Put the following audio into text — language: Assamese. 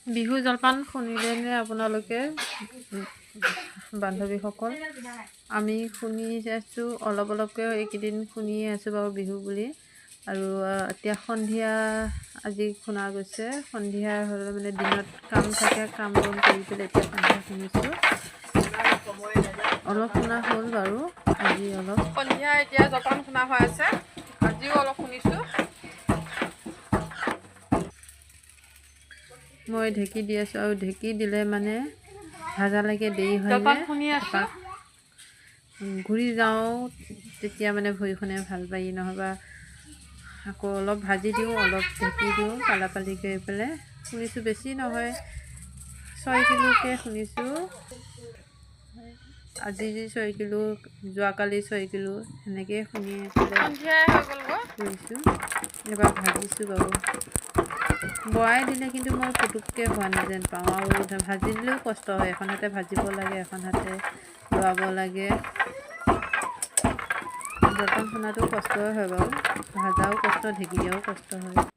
বিহু জলপান শুনিলেনে আপোনালোকে বান্ধৱীসকল? আমি শুনি আছোঁ, অলপ অলপকৈ এইকেইদিন শুনিয়ে আছোঁ বাৰু বিহু বুলি। আৰু এতিয়া সন্ধিয়া আজি শুনা গৈছে। সন্ধিয়া হ'লে মানে দিনত কাম থাকে, কাম বন কৰি পেলাই এতিয়া সন্ধিয়া শুনিছোঁ। অলপ শুনা হ'ল বাৰু, আজি অলপ সন্ধিয়া এতিয়া জলপান শুনা হৈ আছে, আজিও অলপ শুনিছোঁ। মই ঢেঁকী দি আছোঁ, আৰু ঢেঁকী দিলে মানে ভাজালৈকে দেৰি হয় জলপান যে, শুনি আছোঁ। এপাক ঘূৰি যাওঁ, তেতিয়া মানে ভৰিখনে ভাল পাৰি, নহ'বা আকৌ অলপ ভাজি দিওঁ, অলপ ঢেঁকী দিওঁ, পালাপালি কৰি পেলাই শুনিছোঁ। বেছি নহয়, 6 কিলোকৈ শুনিছোঁ। আজি 6 কিলো, যোৱাকালি 6 কিলো, সেনেকৈ শুনি পেলাই সন্ধিয়াই হৈ গ'লগৈ। কৰিছোঁ। এবাৰ ভাজিছোঁ বাৰু, বৰাই দিলে কিন্তু মই পুটুককৈ হোৱা যেন পাওঁ। আৰু ভাজি দিলেও কষ্ট হয়, এখন হাতে ভাজিব লাগে, এখন হাতে লৰাব লাগে। জলপান খুন্দাটো কষ্টই হয় বাৰু, ভাজাও কষ্ট, ঢেঁকী দিয়াও কষ্ট হয়।